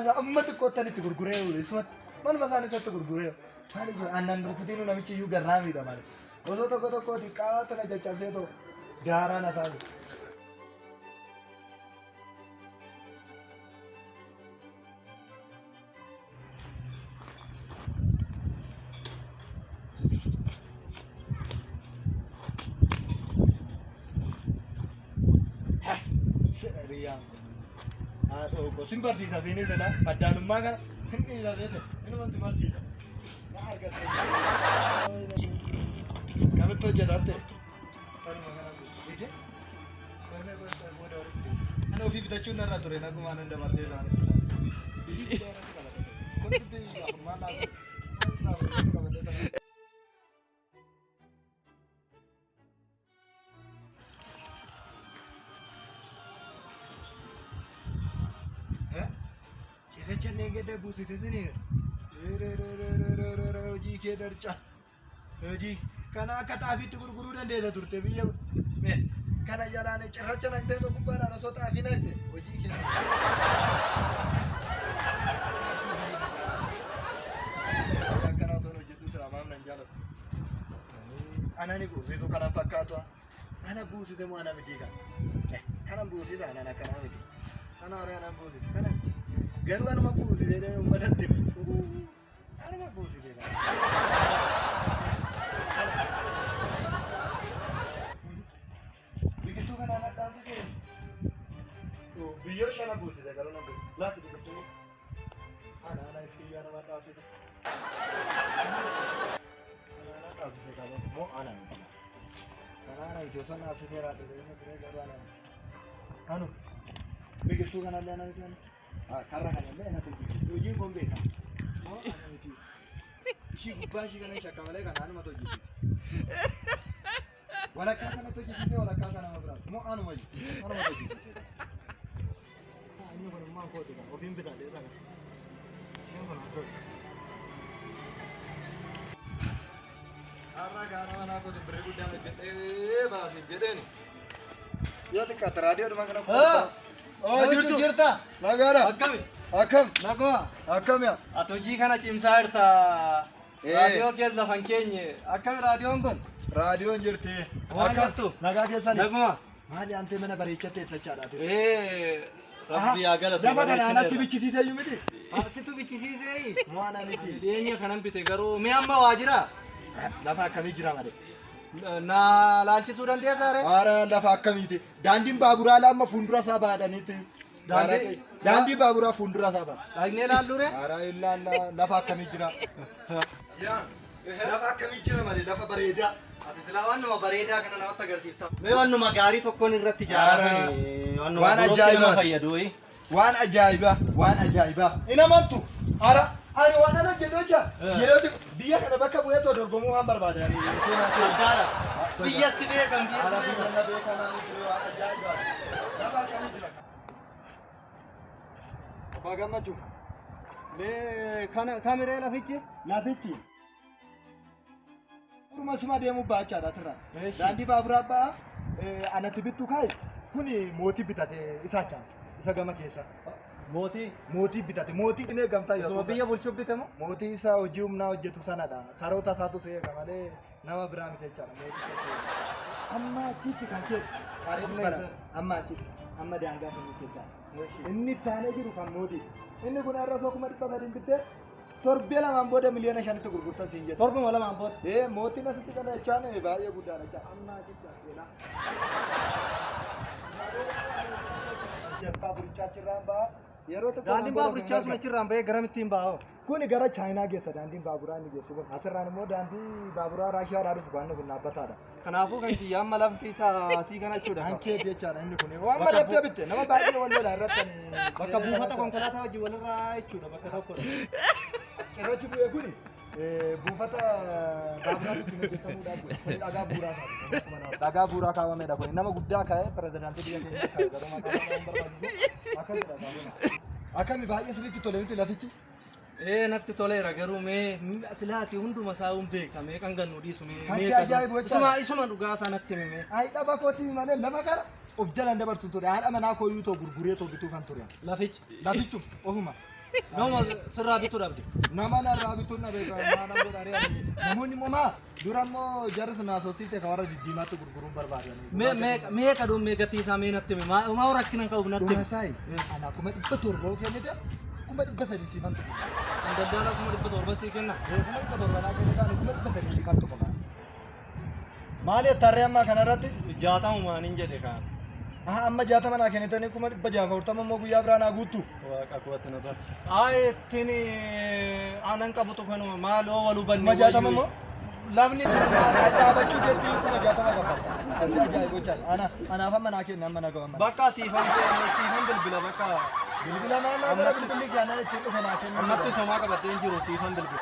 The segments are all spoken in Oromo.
masa amma xiqqoottani itti gurguree isuma manuma isaanii isatti gurguree maali aannan rukutiin namichi iyyuu garraamiidha maali osoo tokko tokkooti qabaatu na caccabsee ta'u daaraan asaani. Simpartita sini sana padang rumah kan ini saja ini masih simpartita kalau tu jadi apa ini kalau film kita cuma ratu rena aku mana anda mati sana ini kalau kita mana Cene gede busi di sini. Hojii kee darca. Hojii kana akka xaafii itti gurguruu dandeessa turte biyya. Kana jalaan cirracha naqxee tokko baadhaan osoo xaafii naqxe hojii kee. Akkana osoo hojjedhu sira maam nan jaalatu. Ana ni buusitu kana fakkaatu. Ana buusise moo ana miti kan. Kana buusisa ana akkana miti. Kana hore ana buusise kana. Garu anu mabusi deh, umat hati ni. Anu mabusi deh. Begitu kan anak dansi deh. Oh, biar siapa busi deh kalau nak. Lah begitu. Anak itu yang anak dansi deh. Anak dansi deh kalau mau anak itu. Anak itu sana dansi deh rata deh. Ini garu anak. Anu, begitu kan anak itu. Karena kan yang mana tuh uji pembeka, oh ada itu, si gubah si kan yang cakap lagi kan anu matu uji, walau kata matu uji sih, walau kata nama berat, mau anu maju, anu matu uji, ini baru mau kau tu kan, opin beda deh sana, siapa nak kau? Karena mana aku tu berebut dengan jet, bahasa jet ni, ya dekat radio rumah kenapa? Oh, jirta. Nagara. Akam. Nago. Akam ya. Atoji kana cimsaarta. Radio keessa fankeenye. Akam raadiyoon kun? Raadiyoon jirti. Waan gattu. Nagaa keessani. Naguma. Maali ante mana bareechate tachaadha. Rabbi yaa galatu. Lafa kana ana si bichisiise iyyuu miti. Asitu bichisiise. Waan miti. Dhiyeenya kanan bite garuu mee amma waa jira? Lafa akkamii jira malee? Na laalchisuu dandeessaa ree? Ara lafa akkamiiti? Daandiin baaburaa lama fuuldura isaa baadhaniiti. Daandii baaburaa fuuldura isaa baadha. Dhagnee laallu ree? Ara ilaalla lafa akkamii jira? Lafa akkamii jira malee lafa bareedaa. Ati silaa waanuma bareedaa kana namatti agarsiifta. Mee waanuma gaarii tokkoon irratti ijaarame. Waan ajaa'ibaa fayyadu. Waan ajaa'ibaa. Waan ajaa'ibaa. Hin amantu. Ara ani waan ana jedhacha yeroo biyya kana bakka bu'ee too dorgomuu waan barbaadani. Biyya si beekan biyya si beekan. Waan ajaa'ibaa. Lafa akkamii jira? Abbaa gammachuu. Mee kaameree lafichi? Lafichi. Kuruma sima deemu baachaadha turra. Daandii baaburaa ba'a. Anatti bittu kaayi. Kuni mootii bitate isa chaan. Isa gama keessa. Mootii bitate. Mootii inni eegamtaa yoo ta'u. Biyya bulchuu bitamu? Mootii isaa hojii humnaa hojjetu sanadha. Saroota isaatu see eega malee nama biraa miti jechaadha. Amma achitti kan keessa. Qaariin bala. Amma achitti. Amma daangaa kan keessa. Inni taanee jiru kan mootii. Inni kun har'a tokkuma dhibba sadiin bittee. Torbee lamaan booda miliyoona shanitti gurgurtan siin jedhu. Torbuma lamaan booda? Mootiin asitti kana jechaan baay'ee guddaadha jechaa. Amma achitti asxeela. Jabbaa burichaa achirraan ba'a. Daandiin baaburichaa sun achirraan bahee garamittiin ba'a? Kuni gara Chaayinaa geessa daandiin baaburaa inni geessu kun. Asirraan immoo daandii baaburaa Raashiyaadhaa dhufu kan kun dhaabbataadha. Kanaafuu kan kiyya amma lafti isaa asii kana jechuudha. Hankee jechaadha inni kun. Waan madaftee bitte nama baay'ee wal lola irratti. Bakka buufata konkolaataa wajjin walirraa jechuudha bakka tokkodha. Cirrachi bu'ee kuni buufata baaburaa ittiin hojjetamuudhaaf dhagaa buuraa kaa'e. Dhagaa buuraa kaawwameedha kun. Nama guddaa kaa'e pirezidaantii biyya keenya kaa'e garuu maqaa hin barbaachisu. Akkasidha kaa'e. Akkami baay'ee sirriitti tole miti lafichi. Natti toleera garuu mee silaati hunduma saa'uun beekamee kan gannu dhiisu mee. Kan si ajaa'ibu jecha. Isuma dhugaa isaa natti himee. Ayi dhaba kootii malee lafa gara of jalan dabarsu ture. Haadha manaa kooyyuu too gurguree too bituu kan ture. Lafichi. Lafichu ofuma. Nama sirraa bituu dhabde. Nama narraa bituun na beeka maana godhanii ani. Namoonni immoo maa dura immoo jarri sun haasofsiifte kan warra diddiimaatti gurguruun barbaadani. Meeqa doon meeqatti isaa mee natti hime maa rakkinan qabu natti hime. Dhumasaayi ana kuma 100 kennite kuma 300 siifan tokko. Daldala kuma 100 sii kenna. Kuma 700 naa kennite ani kuma 300 siifan tokko. Maali tarree amma kanarratti? Jaatamu maaniin jedhe kaan. Amma jaatama naa kennitanii kuma 640 immoo guyyaa biraa naa guuttu. Waaqa kuwatti na bara. Tini aanan qabutu kanuma maaloo waluu banne. Kuma jaatama immoo? Lafni dhaabachuu jechuun kuma jaatama gabbata. Kansi ajaa'ibochaa. Anaaf amma naa kenna amma na gahu amma. Bakka siifan bilbila bakka. Bilbila maal bilbilli gaana ittiin dhufe naa kenna. Ammatti somaa qabattee jiru siifan bilbila.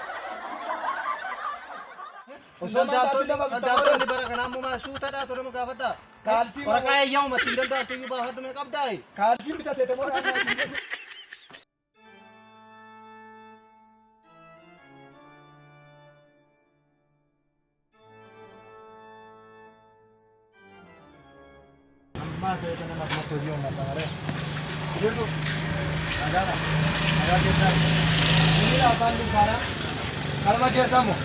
Daldaltoonni bara kanaa ammoo suutaadhaa ture nu gaafadhaa. Kaalsii waraqaa eeyyamu mattiin daldaltuu iyyuu baafadhu mee qabdaayi. Kaalsii bitatee moo ammaa ta'e kana nama tojii uummata maree. Jirtu nagaadha. Nagaa keessaa. Inni afaan dukkaanaa. Kalma keessaa moo?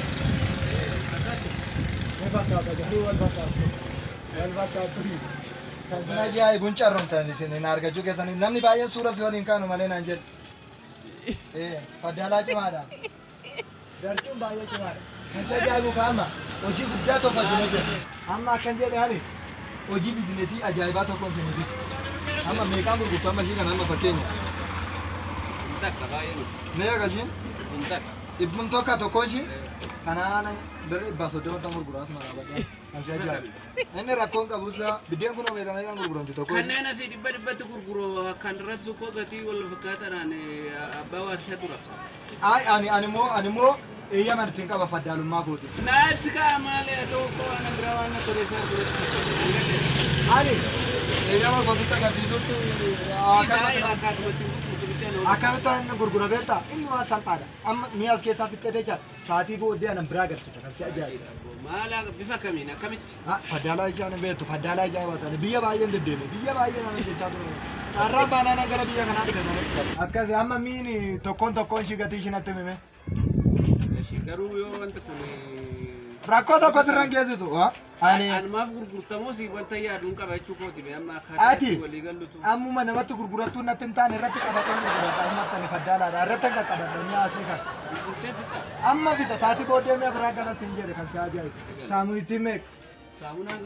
Kan sana ajaa'ib buncarroon ta'an isin argachuu keessanii namni baay'een suura si waliin kaanu malee naan jedhu. Faddaalaa cimaadha. Gartuun baay'ee cimaadha. Kan si ajaa'ibu kaama hojii guddaa tokko isin jedhu. Amma akkan jedhe ani hojii bizinesii ajaa'ibaa tokko isin hojjetu. Amma meeqaan gurgurtu amma ishii kana amma fakkeenya. Mee akkasiin? Dhibbuun tokko ishii? Kanaan dari baso dewan tamur guras mana badnya masih aja. Ini rakon kabusa, bidian kuno mereka kan gurguran di toko. Karena nasi diba tu gurguru kan rat suko gati wal fakata nane bawa satu rasa. Animo iya mana tingkah apa fadalum mako tu. Naib sika amale atau ko anak berawan atau desa iya mana kau kita gati itu tu. Akan itu anu gurgura beta, ini masa pada. Nias kita pitte dekat, saat itu dia nam beragat kita kan si aja. Malah bisa kami nak kami. Fadala aja nih betul, fadala aja watan. Biaya bayar deh, biaya bayar nanti jatuh. Karena banana gara biaya kan ada nih. Akan sama mini tokon sih gati sih nanti meme. Si garu yo nanti kuni. Rakot terang gitu tuh, An maaf gurgurtamoo si wanta yaaduun qabachuu kooti amma Ati walii gallutu. ammuma namatti gurgurattuu natti hin taane irratti qabatanii gurguratan himattani faddaalaadha irratti akka qabatanii asii kan. Amma fita saati booddee mee biraa galan siin jedhe kan si ajaa'ibu. Saamunitti meeq? Saamunaan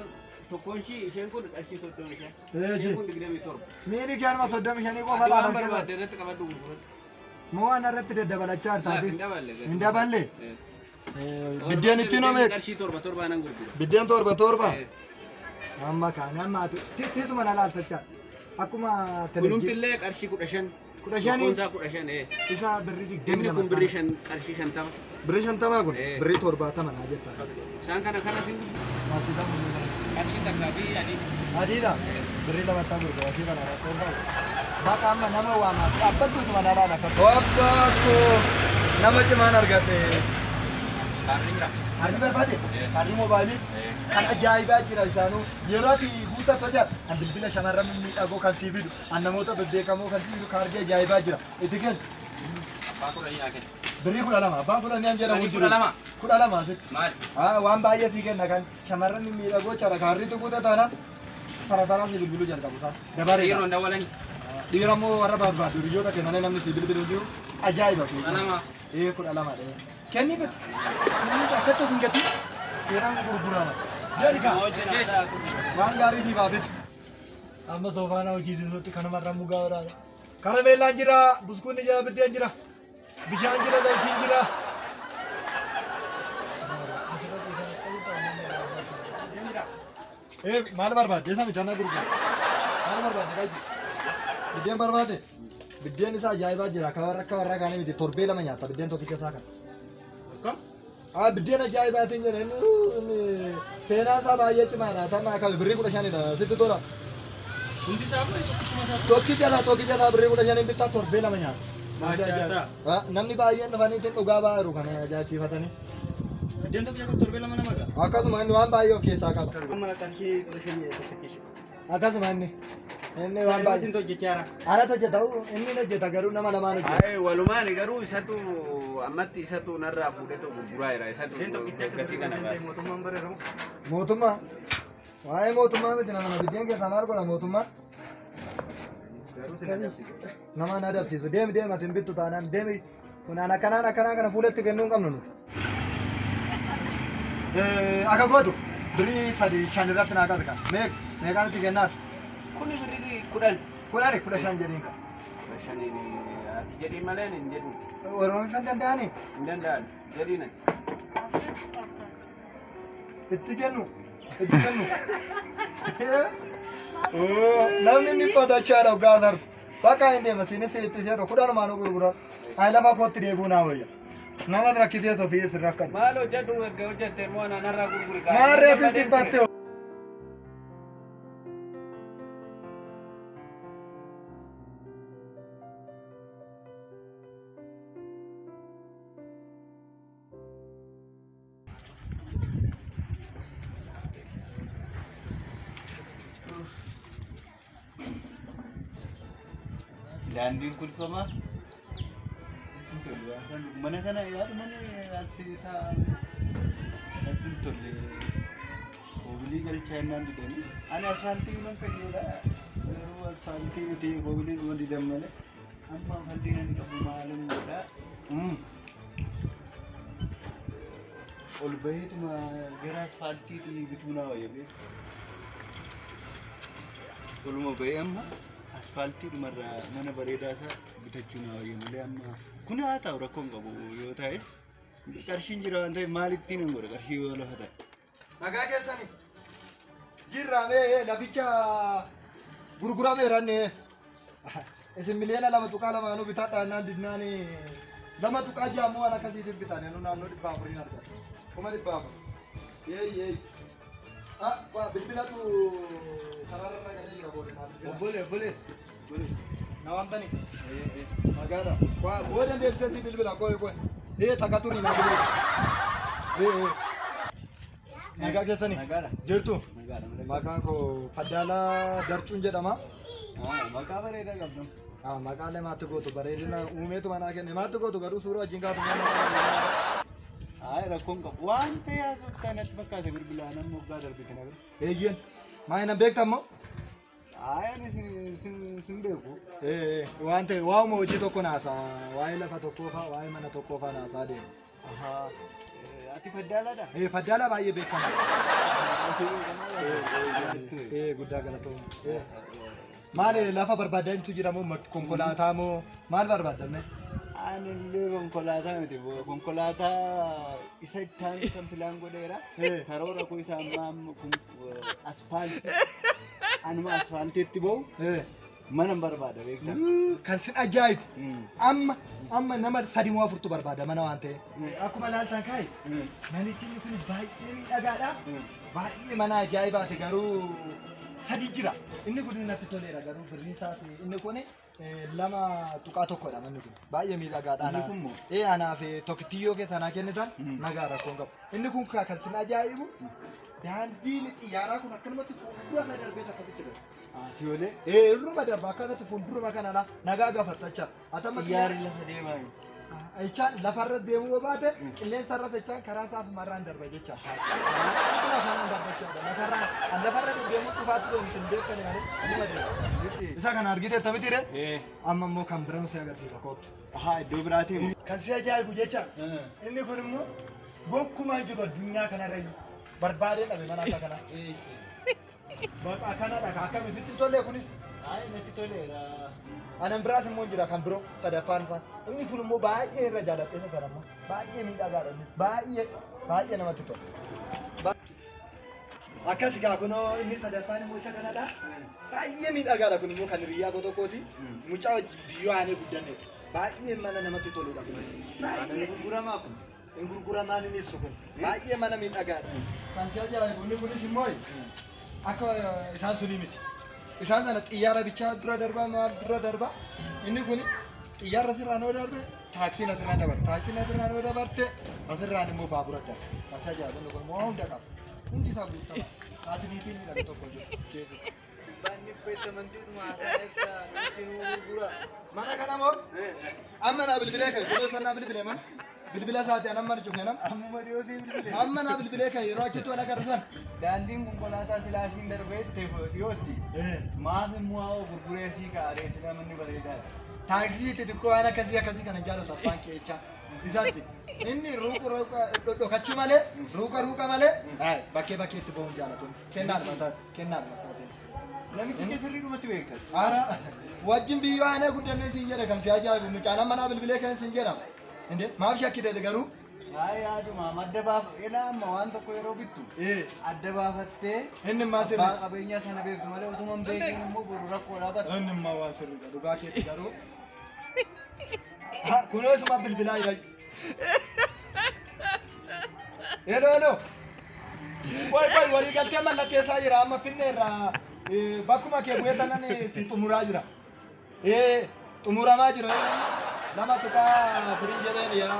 tokkoon isheen kun qarshii 35. Isheen kun 27. Miini kiyaalma 35 qofa Waan laala barbaadde irratti qabadhu gurguradhu. moo waan irratti daddabalachaa jirtaatis hin Hin daballe. Biddeen itti noo meeq? qarshii 7 nan gurgura. Biddeen torba. Amma kaan amma ati teessuma na laaltachaa akkuma Kunumtillee qarshii 15. 15 Kunsaa 15 isa birrii Demni 20 kun birrii 5 qarshii 50. birrii 50 kun birrii 70 naa jettaa. Isaan kana sin Maasii qarshii takkaa fi adii. adiidha birrii lamattaa gurguratii kana rakkoon ta'u bakka amma nama waamaa dhaabbattuutu mana dhaana kan abbaakko nama cimaan argadhe harri barbaade harri moobaayilii kan ajaa'ibaa jira isaanuu yeroo ati guutaa fajar kan bilbila shamarran miidhagoo kan sii fidu kan namoota bebbeekamoo kan sii fidu kan argee ajaa'ibaa jira itti kennu birrii 12 abbaan 10 jedhamu jiru 12 asitti waan baay'ee sii kenna kan shamarran miidhagoo cara kaarriitu guutaa taanaan tara si bilbilu jalqabu isaa dabaree Yeroo dawalanii. dhiira moo warra barbaadu biyyoota kennanii namni si bilbilu jiru ajaa'iba fi 12 dha kenni bet akkatti kun gati seeraan gurgurama jedhika waan gaarii si baafet amma soofaana hojiisuutti kanumarra mugaa waraana karameellaan jira buskuunni jira biddeen jira bishaan jira zayitiin jira maal barbaadde isa mitana gurgura maal barbaadde kaji biddeen barbaadde biddeen isaa ajaa'ibaa jira akka warra kaanii miti torbee lama nyaata biddeen tokkicha isaa kan Kam? biddeen ajaa'ibaatiin jedhe inni seenaan isaa baay'ee cimaadha tamma akka birrii 15dha sitti tola Hundi isaa tokkicha isaa birrii 15 bittaa torbee lama nyaata namni baay'een dhufanii dhugaa baay'eeru kana ajaa'ichiifatanii Biddeen tokko torbee lama nama ga'a. akkasuma inni waan baay'ee of keessaa qaba Amma qarshii 15 tokkichi. Akkasuma inni waan baay'ee. Isin hojjechaara. Anatu hojjeta inni hojjeta garuu nama lamaan hojjeta. Ay walumaan garuu isatu ammatti isatu narraa fuudhee tokko guraayira isatu gatii kana baase. Mootummaan bareedamu. Mootummaa. Waa'ee mootummaa miti nama biyyeen keessaa maal godha mootummaa? Garuu sin adabsiisu. Nama na adabsiisu deemi ati hin bittu taanaan deemi kunaan akkanaa kana fuulatti kennuu hin qabnu nuti. Akka gootu birii 3-5 irratti naa qabi kan meeqaan itti kennaatu? Kuni birrii 10. 15 jedhiin kan. Shaniin ati jedhii malee hin jedhu. Oromoon danda'anii? Hin danda'an jedhiin. Itti kennu. Namni inni qotachaadha gaazar. Bakka hin deema siinis ittisee tokko kudhanumaan gurgura. Ay lafa kootti deebuu naa wayya. Nama rakkisee sofii isin rakkan. Maal hojjedhu erga hojjettee immoo narraa gurguri. Maarreetis dhibbatte. Daandiin kun sama. Mana kana yaadu mana asii ta'a. Daandiin tolle. Mobilii galchaa naan didanii. Ani asfaaltii man fayyada. Yeroo asfaaltii miti mobilii man didan malee. Amma asfaaltii nan qabu maalum godha. Ol baheetuma gara asfaaltiitii bituu naa wayya. Oluma bahee amma. Asfaaltii dhumarraa mana bareedaa isaa bitachuu naa wayya malee amma kun haa ta'u rakkoon qabu yoo ta'es qarshiin jira waan ta'eef maalitti nan godha qarshii yoo lafa ta'e. Nagaa keessanii jirraamee laficha gurgurameeranne isin miliyoona 2.2 bitadhaa naan didnaan 2.6 waan akkasiitiin bitan nu naannoo 400 argata. 400. Yeey. Bilbilatu sararra galee jira boode. Bole. Na wantani. Magada. Boode deebisee si bilbila koy. Takatuni na bilbila. Nagaa keessanii. Jirtu. Maqaan koo Faddaala Darcuun jedhama. Maqaa bareedaa qabdu. Maqaalee maatti gootu bareedina uumeetu manaa kenne maatti gootu garuu suuraa wajjin kaatu. Ay rakkoon qabu waan ta'eef kanatti fakkaate bilbilaan amma waggaa darbite na bira. Eeyyen maayina beektammoo? Ay ani sin beeku. Waan ta'e waa'uma hojii tokko naasaa waa'ee lafa tokkoo fa'aa waa'ee mana tokkoo fa'aa naasaa deema. Ati Faddaalaadha? Faddaala baay'ee beekama. Guddaa galatoomne. Maali lafa barbaadantu jira moo konkolaataa moo maal barbaadamne? Ani illee konkolaataa miti konkolaataa isa ittaan kan filaan godheera. Karoora koo isa amma kun asfaaltii anuma asfaaltiitti bahu mana barbaada beektaa. Kan sin ajaa'ibu amma nama 3-4 barbaada mana waan ta'e. Akkuma ilaaltan kaayi manichi kun baay'ee miidhagaadha. Baay'ee mana ajaa'ibaati garuu 3 jira. Inni kun natti toleera garuu birriin isaas inni kun 2.1dha manni kun. Baay'ee miidhagaadha. Anaaf tokkittiyyoo kee tanaa kennitan nagaa rakkoon qabu. Inni kun kan sin ajaa'ibu daandiin xiyyaaraa kun akkanumatti fuuldura isaa darbee akkasitti darba. Siyolee? Irruma darba akkanatti fuulduruma kanadha nagaa gaafattachaa. Xiyyaarri lafa deemaa. Ichaan lafarra deemuu baate qilleensa irra jechaan karaa isaas marraan darba jecha. Akkuma kanaan darbachaadha. Lafarra deemuu dhufaatti deemsin beektan malee nima deema. Isa kana argite tamiti re? Amma immoo kan biraan si agarsiisa kootu. Iddoo biraatiin. Kan si ajaa'ibu jecha. Inni kun immoo gokkumaa jiru addunyaa kanarra barbaadee dhabe mana akka kanaa. Bakka kanadha akkamitti tollee kunis. Natti toleera. Anan biraas immoo jira kan biroo sadaffaan isaa. Inni kun immoo baay'ee irra jaalladhe isa sana immoo baay'ee miidhagaadha innis baay'ee namatti tola. Akkas gaa kunoo inni sadaffaan immoo isa kanadha. Baay'ee miidhagaadha kun immoo kan hiriyaa tokkooti. Mucaa biyyoo aanee guddanne. Baay'ee mana namatti toludha kunis. Baay'ee gurguramaa kun. Hin gurguramaan inni ibsu kun. Baay'ee mana miidhagaadha. Kan si ajaa'ibu inni kunis immoo akka isaan sunii miti. Isaan sana xiyyaara bichaa dura darba maal dura darba inni kun xiyyaara sirraan yoo darbe taaksiin asirraan dabarte taaksiin asirraan yoo dabarte asirraan immoo baabura darbe kan ajaa'ibu kun immoo hunda qaba hundi isaa guuttama taasiniitiin midhagu tokko jiru. Banni pesa manti tu maasa cinu gura. Mana kana mo? Amma na bilbile kai, ko sanna bilbile man. Bilbila saati anan mar chukena. Amma Mario si bilbile. Amma na bilbile kai, yeroo achitti waan agarsan. Daandiin konkolaataa silaasiin darbee dhiyootti. Maaf immoo gurguree sii kaa'ee sila manni bareedaadha. Taaksii xixiqqoo waan akkasii kana jaallatu abbaan keecha. Isaatti inni ruuqa dhokachuu malee ruuqa malee bakkee bakkeetti bahuun jaallatu. Kennaan masaati. Namichi keessirrii dhumatti beektan. Ara wajjin biyyoo aanee guddannee siin jedhe kam si ajaa'ibu mucaan amma naa bilbilee kan siin jedhama. Inde maaf shakkite garuu. Ay yaaduma adda baaf ilaa amma waan tokko yeroo bittu. Adda baafattee Inni maa sirri. abbaa qabeenyaa sana beektu malee utuma hin beekin immoo boru rakkoo dhaabata. Inni maa waan sirriidha dhugaa keetti garuu. Kunoo isuma bilbilaa jira. Hello. Wai walii galtee mallatteessaa jira amma finne irraa bakkuma kee bu'ee tanan si xumuraa jira. Xumuramaa jira. Nama tuqaa firii jedheen yaa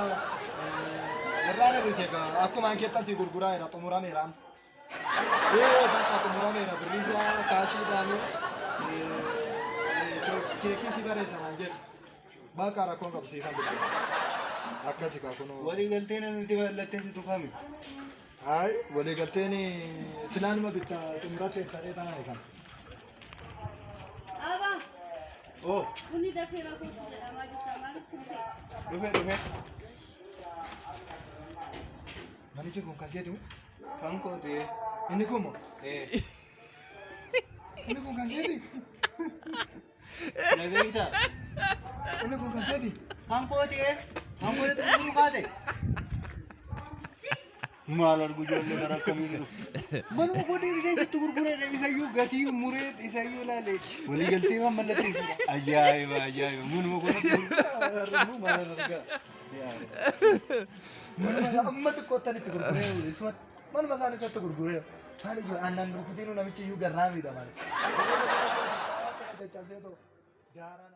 irraan hir'ise akkuma ankeettan si gurguraa jira xumurameera. Bakka xumurameera birriisa kaashiidhaan keekii si bareedaman jedhu. Bakka rakkoon qabsiifan bilbila. Akkasi kaa kunoo. Walii galteen nuti mallatteessitu kami? Ay, walii galteen silaanuma bitta xumurattee ta'ee tanaan kan. Abang, Oh, bunyi dah kira aku tidak lama juga malu sini. dhufe. Manichi kun kan jedhu Kan kooti. inni kun moo? Inni kun kan jedhi Na beekta? inni kun kan jedhi. Kan kooti. Kan kooti gurguru kaate. Maal argu ijoollee bara akkamii jiru. Manuma kooti keessatti gurgureedha isayyuu gatii muree isayyuu ilaale. Walii galtee waan mallatteessudha. Ajaa'iba. Manuma kooti gurguru maal argaa. Manuma amma xiqqoottan itti gurguree isuma manuma isaan isatti gurguree haali jiru aannan rukutiin namichi iyyuu garraamiidha malee. Daaraan